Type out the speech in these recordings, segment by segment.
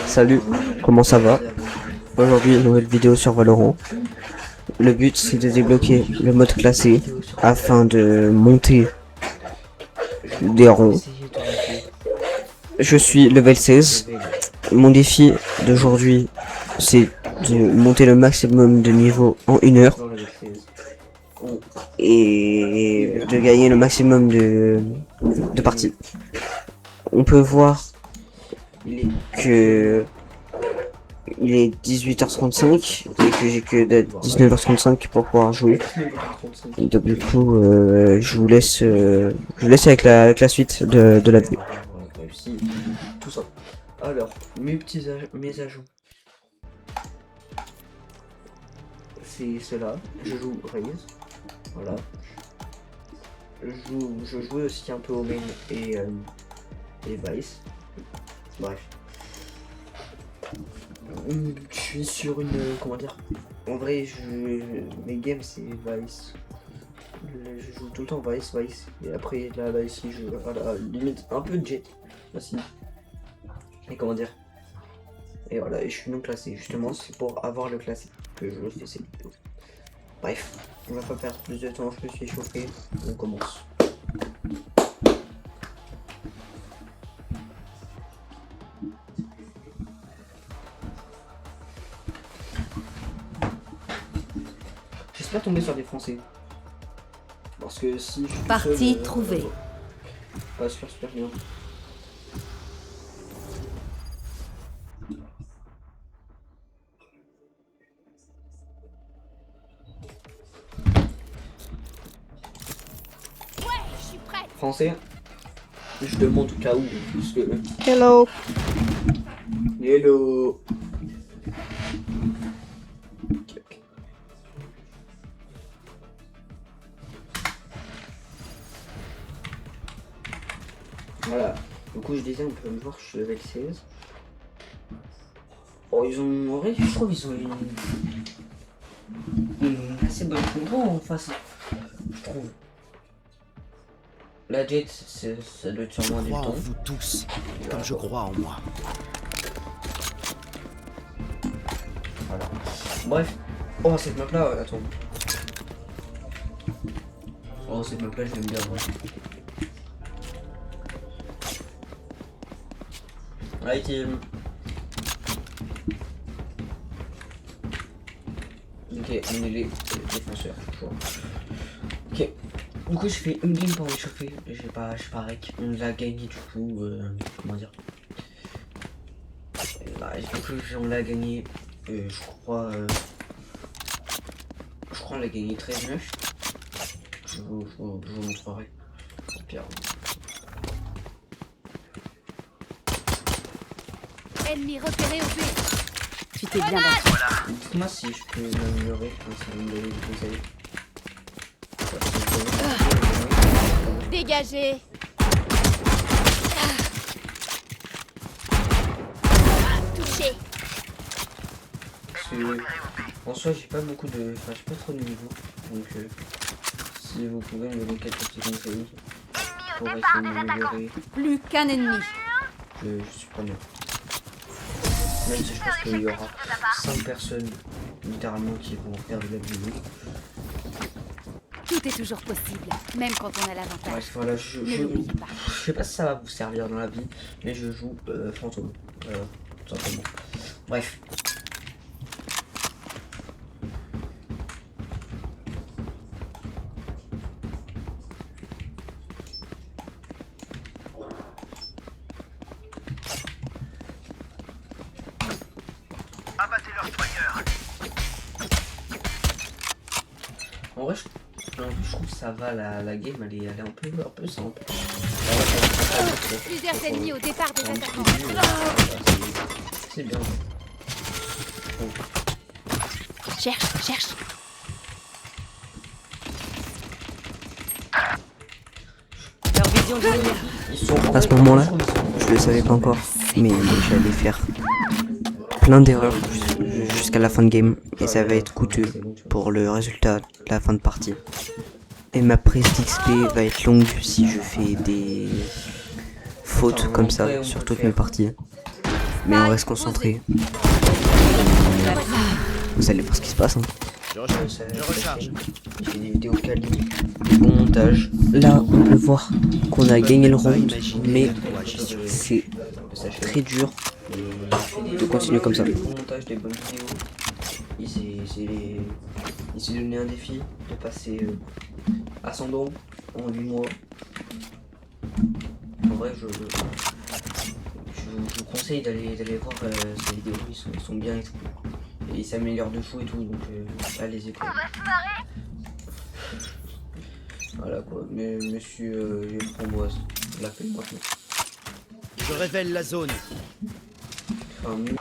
Salut, comment ça va? Aujourd'hui, une nouvelle vidéo sur Valorant. Le but, c'est de débloquer le mode classé afin de monter des rangs. Je suis level 16. Mon défi d'aujourd'hui, c'est de monter le maximum de niveau en 1 heure et de gagner le maximum de parties. On peut voir que il est 18h35 et que j'ai que 19h35 pour pouvoir jouer. Et donc du coup, je vous laisse avec la suite de la vidéo. Tout ça. Alors, mes ajouts. C'est cela. Je joue Raze. Voilà. Je jouais aussi un peu au main et Vice. Bref. Je suis sur une... comment dire? En vrai, mes games c'est Vice. Je joue tout le temps Vice. Et après là ici je... Voilà, limite un peu de Jet. Aussi. Et comment dire? Et voilà, et je suis non classé. Justement, c'est pour avoir le classé que je fais cette vidéo. Bref, on va pas perdre plus de temps, je me suis échauffé. On commence. J'espère tomber sur des Français. Parce que si je suis partie seul, trouvée. Pas super bien. Français, je demande au cas où, parce que... Hello. Hello. Ok. Voilà, du coup je disais, on peut me voir, je suis level 16. Oh, ils ont... En vrai, je trouve qu'ils ont une assez bonne compo en face, je trouve. La Jet, ça doit être sûrement du Je crois en temps. vous tous, comme je crois en moi. Voilà. Bref. Oh, cette map là, attends. Oh, cette map là, je l'aime bien. Ouais. Right team. Ok, on est les défenseurs. Toujours. Ok. Du coup, je fais une game pour m'échauffer. Je sais pas rec. On l'a gagné du coup. Comment dire? Bah, du coup, on l'a gagné. Je crois. Je crois on l'a gagné 13-9. Je vous montrerai. Pire. Ennemi repéré au B. Tu t'es bien battu. Dites-moi si je peux m'améliorer. Si vous me donnez des conseils. Dégagé. Touché. En soi, j'ai pas beaucoup de. Enfin, j'ai pas trop de niveau. Donc, si vous pouvez me donner quelques petits conseils pour essayer de m'améliorer, Plus qu'un ennemi. je suis preneur. Même si je pense qu'il y aura 5 personnes littéralement qui vont faire de la vidéo. Tout est toujours possible, même quand on a l'avantage. Bref, voilà, Ne l'oublie pas. je sais pas si ça va vous servir dans la vie, mais je joue fantôme. Voilà, tout simplement. Bref. En vrai, je trouve que ça va, la game, elle est un peu simple. Plusieurs ennemis au départ des attaquants. C'est bien. Cherche. Leur vision de lumière. À ce moment-là, je le savais pas encore, mais j'allais faire plein d'erreurs jusqu'à la fin de game et ça va être coûteux pour le résultat de la fin de partie. Et ma prise d'XP va être longue si je fais des fautes comme ça sur toutes mes parties. Mais on reste concentré. Vous allez voir ce qui se passe. Hein. Je recharge. Je recharge. J'ai fait des vidéos quali, des bons montages. Là, on peut voir qu'on a gagné le round, mais Ouais, j'y suis. c'est très dur de continuer comme ça. Des bons montages, des bonnes vidéos. Il s'est donné un défi de passer à 100 dons en 8 mois. En vrai, je vous conseille d'aller voir ces vidéos, ils sont bien et tout. Et ils s'améliorent de fou et tout, donc allez-y quoi. Voilà quoi, mais monsieur Framboise, on l'appelle maintenant. Je révèle la zone. Enfin, mieux.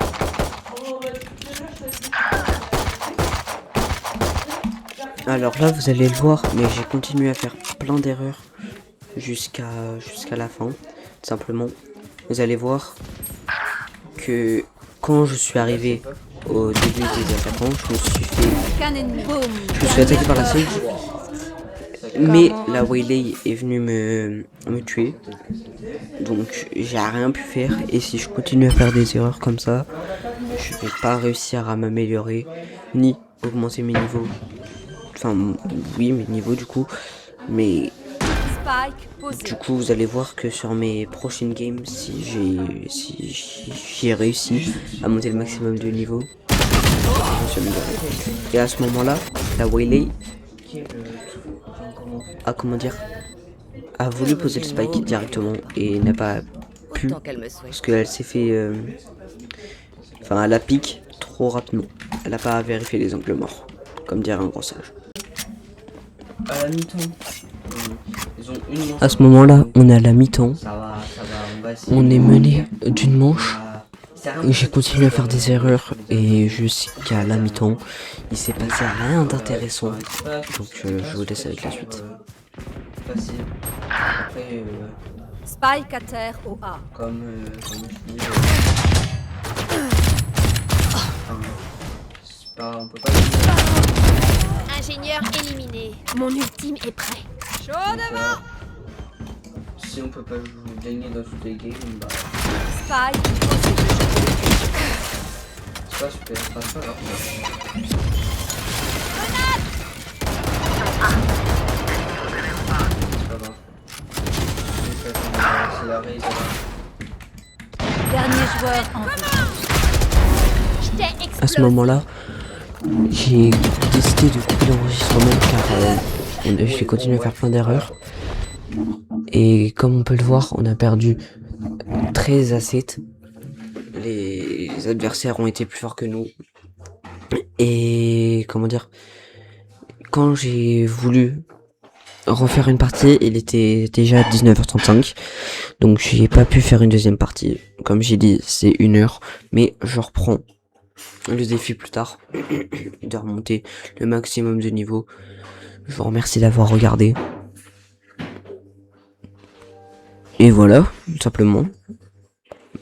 Alors là, vous allez le voir, mais j'ai continué à faire plein d'erreurs jusqu'à la fin, simplement. Vous allez voir que quand je suis arrivé au début des attaquants, je me suis fait, Qu'un ennemi. Boum. je me suis attaqué par la Sage, mais la Waylay est venue me tuer, donc j'ai rien pu faire. Et si je continue à faire des erreurs comme ça, je vais pas réussir à m'améliorer ni augmenter mes niveaux. Enfin, oui, mes niveaux du coup, mais Spike posé. du coup, vous allez voir que sur mes prochaines games, si j'ai réussi à monter le maximum de niveau, je me suis amélioré. Et à ce moment-là, la Waylay a, comment dire, a voulu poser le spike directement et n'a pas pu Autant qu'elle me souhaite. parce qu'elle s'est fait, enfin, elle a pique trop rapidement. Elle a pas vérifié les angles morts, comme dirait un grand sage. À la mi-temps, ils ont une manche. À ce moment-là, on est à la mi-temps. Ça va, on va essayer. On est mené d'une manche. C'est rien. J'ai continué à faire des erreurs et jusqu'à la mi-temps, il s'est passé rien d'intéressant. Donc je vous laisse avec la suite. Facile. Après, Spike à terre au A. comme je dis, c'est pas, on peut pas. Ingénieur éliminé. Mon ultime est prêt. Chaud devant. Si on peut pas gagner dans toutes les games, bah Spike posé. c'est pas super, c'est pas grave. C'est pas grave. C'est la raise. Dernier joueur en Je t'ai explosé. À ce moment-là, j'ai décidé de couper l'enregistrement car j'ai continué à faire plein d'erreurs. Et comme on peut le voir, on a perdu 13 à 7. Les adversaires ont été plus forts que nous. Et comment dire, quand j'ai voulu refaire une partie, il était déjà 19h35. Donc j'ai pas pu faire une deuxième partie. Comme j'ai dit, c'est 1 heure. Mais je reprends le défi plus tard de remonter le maximum de niveau. Je vous remercie d'avoir regardé. Et voilà, tout simplement.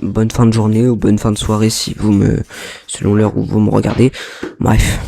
Bonne fin de journée ou bonne fin de soirée si vous selon l'heure où vous me regardez. Bref.